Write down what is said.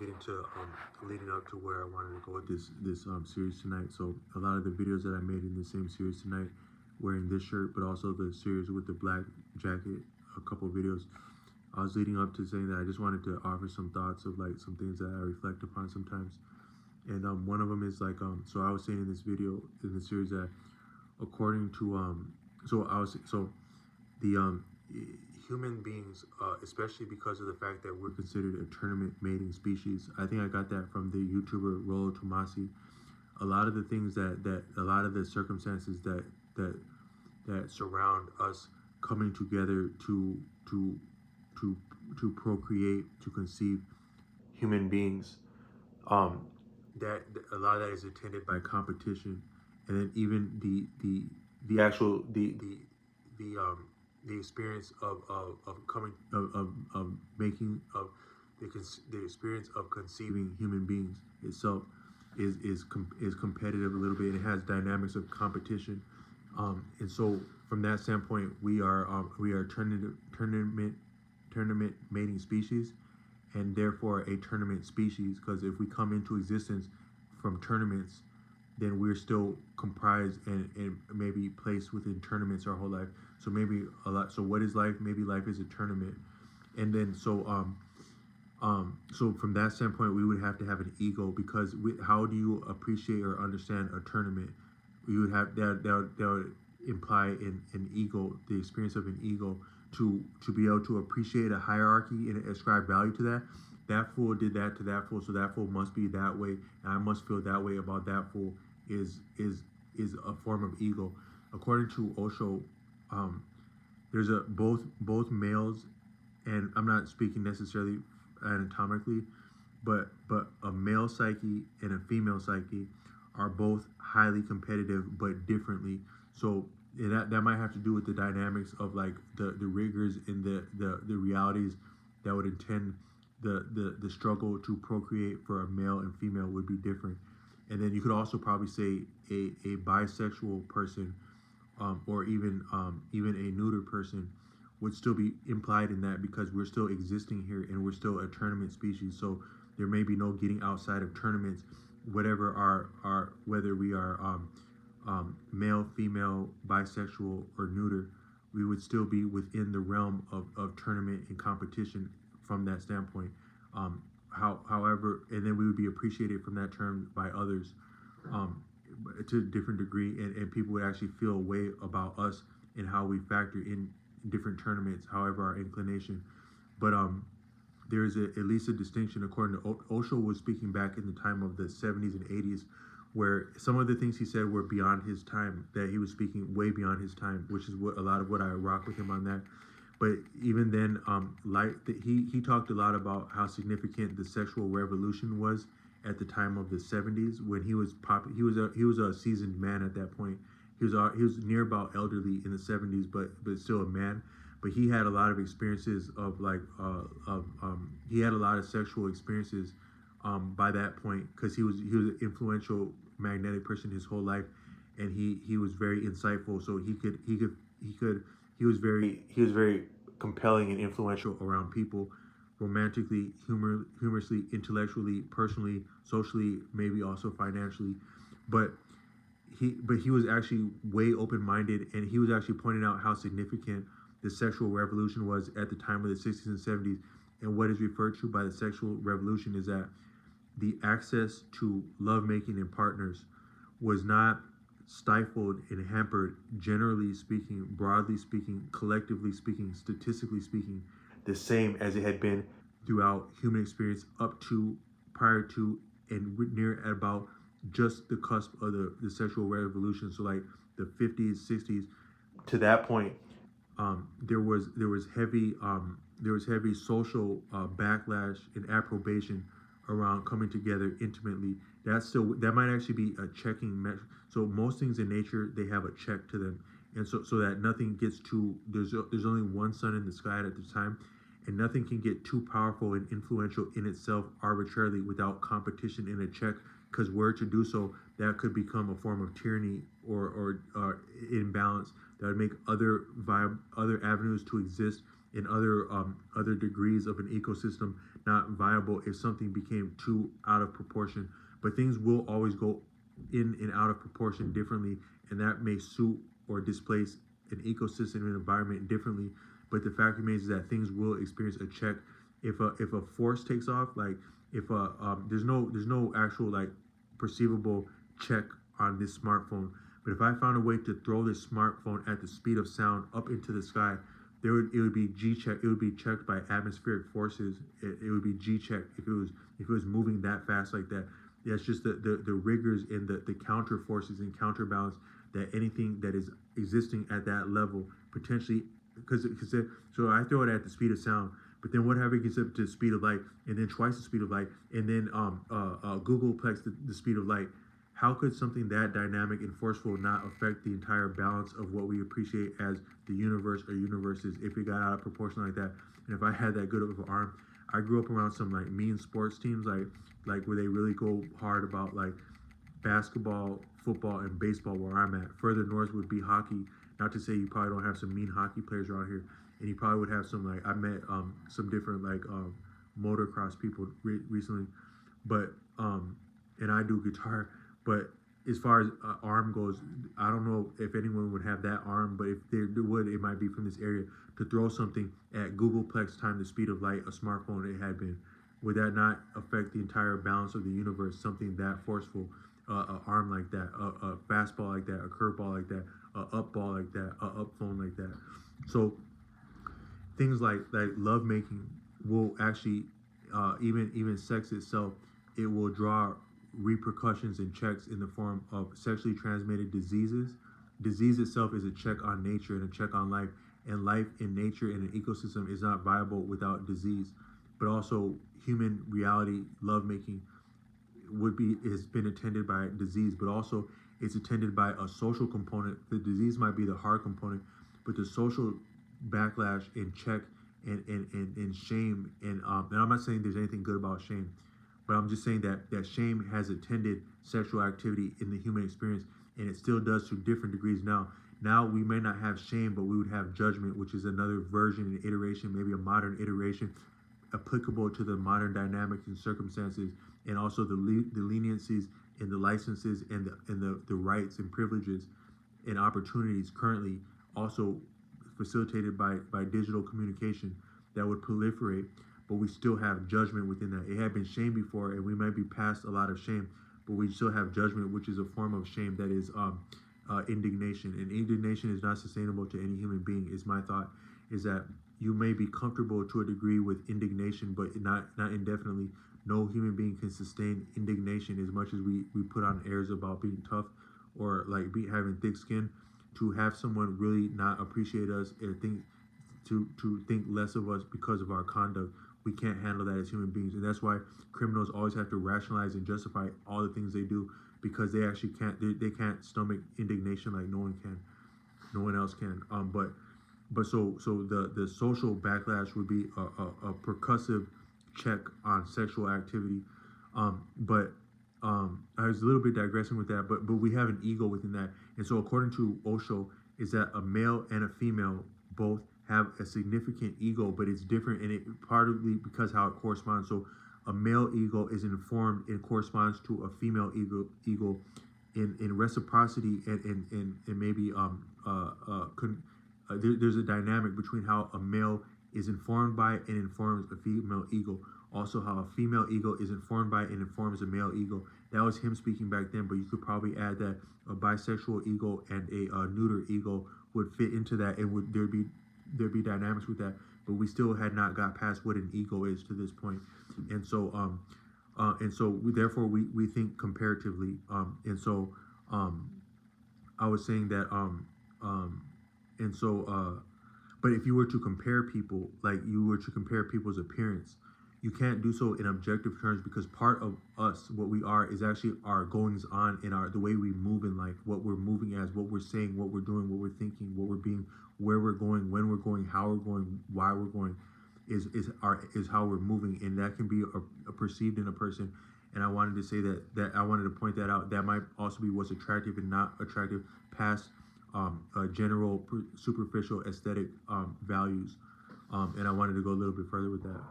getting to leading up to where I wanted to go with this series tonight. So a lot of the videos that I made in the same series tonight, wearing this shirt, but also the series with the black jacket, a couple of videos, I was leading up to saying that I just wanted to offer some thoughts of like some things that I reflect upon sometimes. And one of them is like so I was saying in this video in the series that according to the human beings, especially because of the fact that we're considered a tournament mating species. I think I got that from the YouTuber Rollo Tomasi. A lot of the things that a lot of the circumstances that surround us coming together to procreate, to conceive human beings, that a lot of that is attended by competition, and then even the actual the experience of coming of making of the experience of conceiving human beings itself is competitive a little bit, and it has dynamics of competition, and so from that standpoint we are tournament mating species, and therefore a tournament species, because if we come into existence from tournaments, then we're still comprised and maybe placed within tournaments our whole life. So maybe a lot. So what is life? Maybe life is a tournament. And then so from that standpoint, we would have to have an ego, because how do you appreciate or understand a tournament? You would have that would imply an ego, the experience of an ego, to be able to appreciate a hierarchy and ascribe value to that. That fool did that to that fool, so that fool must be that way, and I must feel that way about that fool. Is a form of ego. According to Osho, there's both males, and I'm not speaking necessarily anatomically, but a male psyche and a female psyche are both highly competitive, but differently. So that might have to do with the dynamics of like the rigors and the realities that would intend the struggle to procreate for a male and female would be different. And then you could also probably say a bisexual person, or even a neuter person would still be implied in that, because we're still existing here and we're still a tournament species. So there may be no getting outside of tournaments, whatever our whether we are male, female, bisexual, or neuter, we would still be within the realm of tournament and competition from that standpoint. However, and then we would be appreciated from that term by others, to a different degree, and people would actually feel a way about us and how we factor in different tournaments, however our inclination. But there is at least a distinction. According to Osho, was speaking back in the time of the 70s and 80s, where some of the things he said were beyond his time, that he was speaking way beyond his time, which is what a lot of what I rock with him on that. But even then, he talked a lot about how significant the sexual revolution was at the time of the 70s, when he was he was a seasoned man at that point. He was near about elderly in the 70s, but still a man. But he had a lot of experiences of like he had a lot of sexual experiences by that point, because he was an influential magnetic person his whole life, and he was very insightful. So he was very compelling and influential around people, romantically, humorously, intellectually, personally, socially, maybe also financially. But he was actually way open-minded, and he was actually pointing out how significant the sexual revolution was at the time of the 60s and 70s. And what is referred to by the sexual revolution is that the access to lovemaking and partners was not stifled and hampered, generally speaking, broadly speaking, collectively speaking, statistically speaking, the same as it had been throughout human experience up to, prior to, and near about just the cusp of the sexual revolution. So like the 50s, 60s, to that point, there was heavy social backlash and approbation around coming together intimately. That might actually be a checking measure. So most things in nature, they have a check to them, and so that nothing gets too. There's only one sun in the sky at the time, and nothing can get too powerful and influential in itself arbitrarily without competition and a check. Because were to do so, that could become a form of tyranny or imbalance that would make other avenues to exist in other degrees of an ecosystem not viable if something became too out of proportion. But things will always go in and out of proportion differently, and that may suit or displace an ecosystem and environment differently. But the fact remains is that things will experience a check if a force takes off. Like if there's no actual like perceivable check on this smartphone. But if I found a way to throw this smartphone at the speed of sound up into the sky, it would be G check. It would be checked by atmospheric forces. It would be G checked if it was moving that fast like that. Yeah, it's just the rigors and the counter forces and counterbalance that anything that is existing at that level potentially, because so I throw it at the speed of sound, but then what happens gets up to the speed of light, and then twice the speed of light, and then Googleplex the speed of light. How could something that dynamic and forceful not affect the entire balance of what we appreciate as the universe or universes if it got out of proportion like that? And if I had that good of an arm, I grew up around some like mean sports teams, like where they really go hard about like basketball, football, and baseball where I'm at. Further north would be hockey. Not to say you probably don't have some mean hockey players around here, and you probably would have some like I met some different like motocross people recently, but and I do guitar. But as far as arm goes, I don't know if anyone would have that arm, but if they would, it might be from this area to throw something at Googleplex times the speed of light, a smartphone it had been. Would that not affect the entire balance of the universe? Something that forceful, an arm like that, a fastball like that, a curveball like that, a up ball like that, a up phone like that. So things like love making will actually, even sex itself, it will draw repercussions and checks in the form of sexually transmitted diseases. Disease itself is a check on nature and a check on life, and life in nature and an ecosystem is not viable without disease. But also human reality lovemaking has been attended by disease, but also it's attended by a social component. The disease might be the hard component, but the social backlash and check and shame and I'm not saying there's anything good about shame, but I'm just saying that shame has attended sexual activity in the human experience, and it still does to different degrees now. Now we may not have shame, but we would have judgment, which is another version and iteration, maybe a modern iteration, applicable to the modern dynamics and circumstances, and also the leniencies and the licenses and the rights and privileges and opportunities currently also facilitated by digital communication that would proliferate. But we still have judgment within that. It had been shame before, and we might be past a lot of shame, but we still have judgment, which is a form of shame that is indignation. And indignation is not sustainable to any human being, is my thought, is that you may be comfortable to a degree with indignation, but not indefinitely. No human being can sustain indignation as much as we put on airs about being tough or like having thick skin. To have someone really not appreciate us or think less of us because of our conduct, we can't handle that as human beings. And that's why criminals always have to rationalize and justify all the things they do, because they actually can't, they can't stomach indignation like no one else can. But so the social backlash would be a percussive check on sexual activity. But I was a little bit digressing with that, but we have an ego within that. And so according to Osho, is that a male and a female both have a significant ego, but it's different, and it partly because how it corresponds. So a male ego is informed and corresponds to a female ego in reciprocity and maybe there's a dynamic between how a male is informed by and informs a female ego. Also how a female ego is informed by and informs a male ego. That was him speaking back then, but you could probably add that a bisexual ego and a neuter ego would fit into that, and would there'd be dynamics with that. But we still had not got past what an ego is to this point. And so therefore we think comparatively. I was saying that but if you were to compare people, like you were to compare people's appearance, you can't do so in objective terms, because part of us, what we are, is actually our goings on in the way we move in life, what we're moving as, what we're saying, what we're doing, what we're thinking, what we're being, where we're going, when we're going, how we're going, why we're going, is how we're moving, and that can be a perceived in a person. And I wanted to say that I wanted to point that out. That might also be what's attractive and not attractive past general superficial aesthetic values. And I wanted to go a little bit further with that.